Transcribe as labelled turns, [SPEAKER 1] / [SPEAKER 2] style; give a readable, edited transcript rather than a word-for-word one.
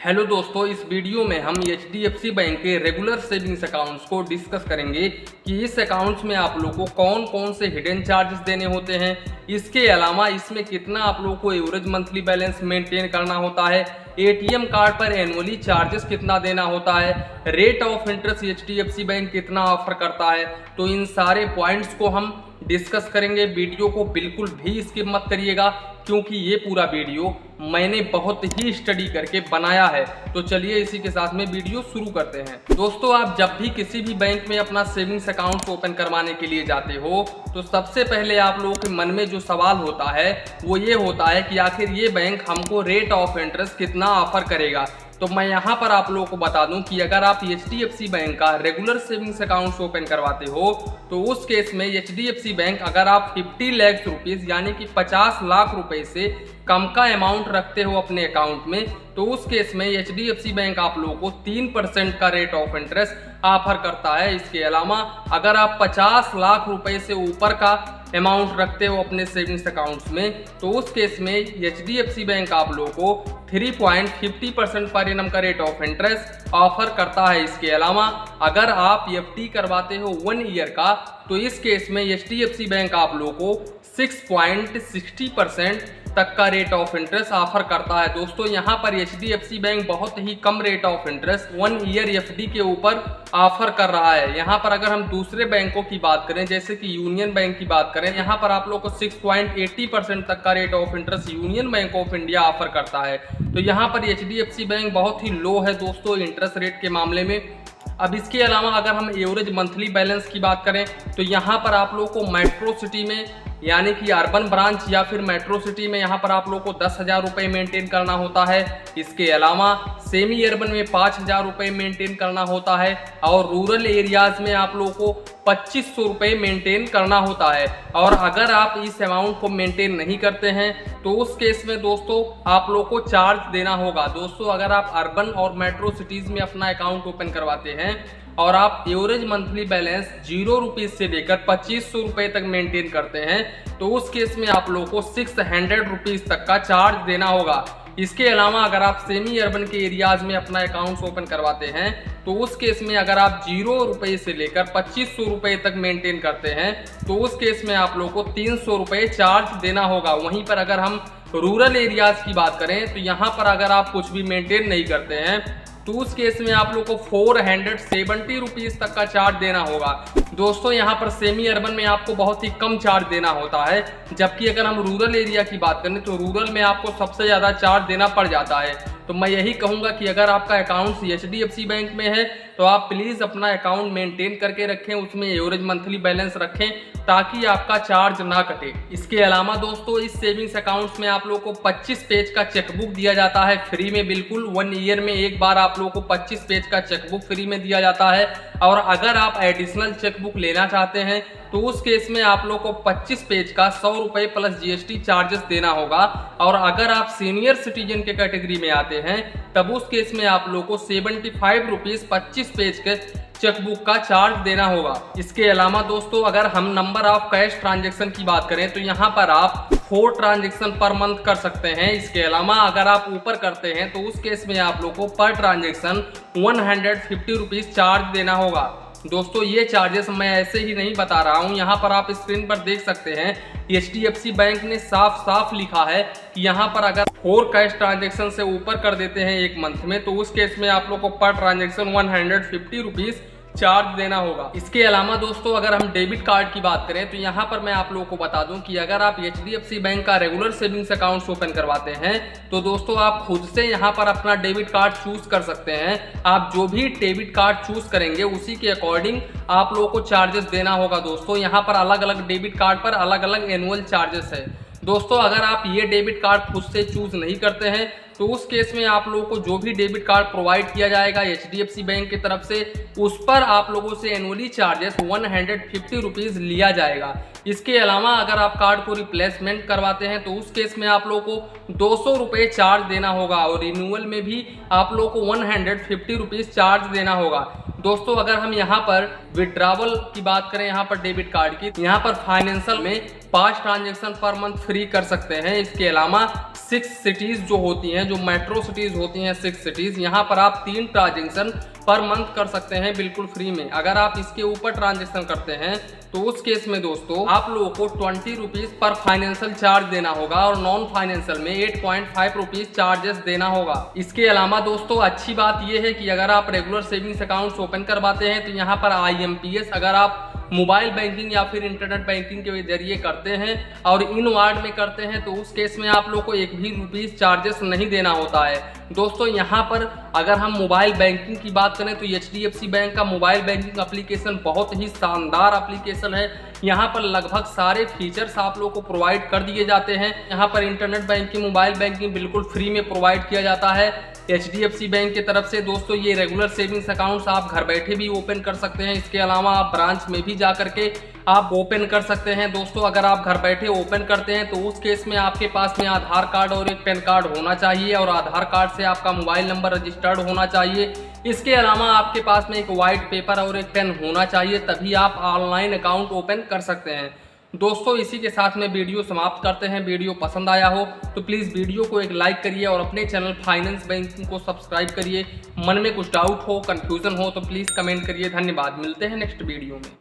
[SPEAKER 1] Hello दोस्तों, इस video में हम HDFC बैंक के रेगुलर सेविंग्स अकाउंट्स को डिस्कस करेंगे कि इस अकाउंट्स में आप लोगों को कौन कौन से हिडन चार्जेस देने होते हैं। इसके अलावा इसमें कितना आप लोगों को एवरेज मंथली बैलेंस मेंटेन करना होता है, ATM कार्ड पर एनुअली चार्जेस कितना देना होता है, rate of interest HDFC bank कितना ऑफर करता है। तो इन सारे पॉइंट्स को हम डिस्कस करेंगे। वीडियो को बिल्कुल भी स्किप मत करिएगा क्योंकि ये पूरा वीडियो मैंने बहुत ही स्टडी करके बनाया है। तो चलिए इसी के साथ में वीडियो शुरू करते हैं। दोस्तों, आप जब भी किसी भी बैंक में अपना सेविंग्स अकाउंट ओपन करवाने के लिए जाते हो तो सबसे पहले आप लोगों के मन में जो सवाल होता है वो ये होता है कि आखिर ये बैंक हमको रेट ऑफ इंटरेस्ट कितना ऑफर करेगा। तो मैं यहाँ पर आप लोगों को बता दूं कि अगर आप HDFC बैंक का रेगुलर सेविंग्स अकाउंट ओपन करवाते हो तो उस केस में HDFC बैंक अगर आप 50 लाख रुपीस यानी कि 50 लाख रुपए से कम का अमाउंट रखते हो अपने अकाउंट में तो उस केस में HDFC बैंक आप लोगों को 3% का रेट ऑफ इंटरेस्ट ऑफर करता है। इसके अलावा अगर आप 50 लाख रुपए से ऊपर का अमाउंट रखते हो अपने सेविंग्स अकाउंट्स में तो उस केस में HDFC बैंक आप लोगों को 3.50% पर एनम का रेट ऑफ इंटरेस्ट ऑफर करता है। इसके अलावा अगर आप FD करवाते हो 1 ईयर का तो इस केस में HDFC बैंक आप लोगों को 6.60% तक का रेट ऑफ इंटरेस्ट ऑफर करता है। दोस्तों, यहाँ पर HDFC बैंक बहुत ही कम rate of interest 1 year FD के ऊपर ऑफर कर रहा है। यहाँ पर अगर हम दूसरे बैंकों की बात करें जैसे कि यूनियन बैंक की बात करें, यहाँ पर आप लोग को 6.80% तक का rate of interest union bank of India offer करता है। तो यहाँ पर HDFC बैंक बहुत ही लो है दोस्तों इंटरेस्ट रेट के मामले में। अब इसके अलावा अगर हम एवरेज मंथली बैलेंस की बात करें तो यहाँ पर आप लोग को मेट्रो सिटी में यानी कि अर्बन ब्रांच या फिर मेट्रो सिटी में यहाँ पर आप लोग को 10,000 रुपये मेंटेन करना होता है। इसके अलावा सेमी अर्बन में 5,000 रुपये मेंटेन करना होता है और रूरल एरियाज में आप लोगों को 2,500 रुपये मेंटेन करना होता है। और अगर आप इस अमाउंट को मेंटेन नहीं करते हैं तो उस केस में दोस्तों आप लोग को चार्ज देना होगा। दोस्तों, अगर आप अर्बन और मेट्रो सिटीज़ में अपना अकाउंट ओपन करवाते हैं और आप एवरेज मंथली बैलेंस 0 रुपीज़ से लेकर 2,500 रुपये तक मेंटेन करते हैं तो उस केस में आप लोगों को 600 रुपीज़ तक का चार्ज देना होगा। इसके अलावा अगर आप सेमी अर्बन के एरियाज में अपना अकाउंट ओपन करवाते हैं तो उस केस में अगर आप 0 रुपये से लेकर 2,500 रुपये तक मेंटेन करते हैं तो उस केस में आप लोगों को 300 रुपये चार्ज देना होगा। वहीं पर अगर हम रूरल एरियाज की बात करें तो यहाँ पर अगर आप कुछ भी मेंटेन नहीं करते हैं तो उस केस में आप लोग को 470 रुपीज़ तक का चार्ज देना होगा। दोस्तों, यहाँ पर सेमी अर्बन में आपको बहुत ही कम चार्ज देना होता है, जबकि अगर हम रूरल एरिया की बात करें तो रूरल में आपको सबसे ज़्यादा चार्ज देना पड़ जाता है। तो मैं यही कहूँगा कि अगर आपका अकाउंट HDFC बैंक में है तो आप प्लीज़ अपना अकाउंट मेंटेन करके रखें, उसमें एवरेज मंथली बैलेंस रखें ताकि आपका चार्ज ना कटे। इसके अलावा दोस्तों, इस सेविंग्स अकाउंट्स में आप लोगों को 25 पेज का चेकबुक दिया जाता है फ्री में। बिल्कुल 1 ईयर में एक बार आप लोगों को 25 पेज का चेकबुक फ्री में दिया जाता है। और अगर आप एडिशनल चेकबुक लेना चाहते हैं तो उस केस में आप लोग को 25 पेज का 100 रुपये प्लस GST चार्जेस देना होगा। और अगर आप सीनियर सिटीजन के कैटेगरी में आते हैं तब उस केस में आप लोग को 75 रुपीज़ 25 पेज के चेकबुक का चार्ज देना होगा। इसके अलावा दोस्तों, अगर हम नंबर ऑफ कैश ट्रांजैक्शन की बात करें तो यहाँ पर आप 4 ट्रांजैक्शन पर मंथ कर सकते हैं। इसके अलावा अगर आप ऊपर करते हैं तो उस केस में आप लोग को पर ट्रांजैक्शन 150 रुपीज़ चार्ज देना होगा। दोस्तों, ये चार्जेस मैं ऐसे ही नहीं बता रहा हूँ, यहाँ पर आप स्क्रीन पर देख सकते हैं HDFC बैंक ने साफ साफ लिखा है कि यहाँ पर अगर 4 कैश ट्रांजैक्शन से ऊपर कर देते हैं एक मंथ में तो उस केस में आप लोग को पर ट्रांजैक्शन 150 रुपीज़ चार्ज देना होगा। इसके अलावा दोस्तों, अगर हम डेबिट कार्ड की बात करें तो यहाँ पर मैं आप लोगों को बता दूं कि अगर आप HDFC बैंक का रेगुलर सेविंग्स अकाउंट ओपन करवाते हैं तो दोस्तों आप खुद से यहाँ पर अपना डेबिट कार्ड चूज कर सकते हैं। आप जो भी डेबिट कार्ड चूज करेंगे उसी के अकॉर्डिंग आप लोगों को चार्जेस देना होगा। दोस्तों, यहाँ पर अलग अलग डेबिट कार्ड पर अलग अलग एनुअल चार्जेस है। दोस्तों, अगर आप ये डेबिट कार्ड खुद से चूज नहीं करते हैं तो उस केस में आप लोगों को जो भी डेबिट कार्ड प्रोवाइड किया जाएगा HDFC बैंक की तरफ से उस पर आप लोगों से एनुअली चार्जेस 150 रुपीज़ लिया जाएगा। इसके अलावा अगर आप कार्ड को रिप्लेसमेंट करवाते हैं तो उस केस में आप लोगों को 200 रुपये चार्ज देना होगा और रिन्यूअल में भी आप लोगों को 150 रुपीज़ चार्ज देना होगा। दोस्तों, अगर हम यहाँ पर विड्रावल की बात करें यहाँ पर डेबिट कार्ड की, यहाँ पर फाइनेंशियल में 5 ट्रांजैक्शन पर मंथ फ्री कर सकते हैं। इसके अलावा 6 सिटीज जो होती हैं, जो मेट्रो सिटीज होती हैं 6 सिटीज, यहाँ पर आप 3 ट्रांजेक्शन पर मंथ कर सकते हैं बिल्कुल फ्री में। अगर आप इसके ऊपर ट्रांजेक्शन करते हैं तो उस केस में दोस्तों आप लोगों को 20 रुपीज पर फाइनेंशियल चार्ज देना होगा और नॉन फाइनेंशियल में 8.5 रुपीज चार्जेस देना होगा। इसके अलावा दोस्तों अच्छी बात यह है कि अगर आप रेगुलर सेविंग्स अकाउंट्स ओपन करवाते हैं तो यहाँ पर IMPS अगर आप मोबाइल बैंकिंग या फिर इंटरनेट बैंकिंग के जरिए करते हैं और इन वार्ड में करते हैं तो उस केस में आप लोग को एक भी रुपीस चार्जेस नहीं देना होता है। दोस्तों यहाँ पर अगर हम मोबाइल बैंकिंग की बात करें तो HDFC बैंक का मोबाइल बैंकिंग एप्लीकेशन बहुत ही शानदार एप्लीकेशन है। यहाँ पर लगभग सारे फीचर्स आप लोग को प्रोवाइड कर दिए जाते हैं। यहाँ पर इंटरनेट बैंकिंग, मोबाइल बैंकिंग बिल्कुल फ्री में प्रोवाइड किया जाता है HDFC बैंक की तरफ से। दोस्तों ये रेगुलर सेविंग्स अकाउंट्स आप घर बैठे भी ओपन कर सकते हैं। इसके अलावा आप ब्रांच में भी जा करके आप ओपन कर सकते हैं। दोस्तों अगर आप घर बैठे ओपन करते हैं तो उस केस में आपके पास में आधार कार्ड और एक पैन कार्ड होना चाहिए और आधार कार्ड से आपका मोबाइल नंबर रजिस्टर्ड होना चाहिए। इसके अलावा आपके पास में एक वाइट पेपर और एक पेन होना चाहिए, तभी आप ऑनलाइन अकाउंट ओपन कर सकते हैं। दोस्तों इसी के साथ में वीडियो समाप्त करते हैं। वीडियो पसंद आया हो तो प्लीज़ वीडियो को एक लाइक करिए और अपने चैनल फाइनेंस बैंकिंग को सब्सक्राइब करिए। मन में कुछ डाउट हो, कंफ्यूजन हो तो प्लीज़ कमेंट करिए। धन्यवाद, मिलते हैं नेक्स्ट वीडियो में।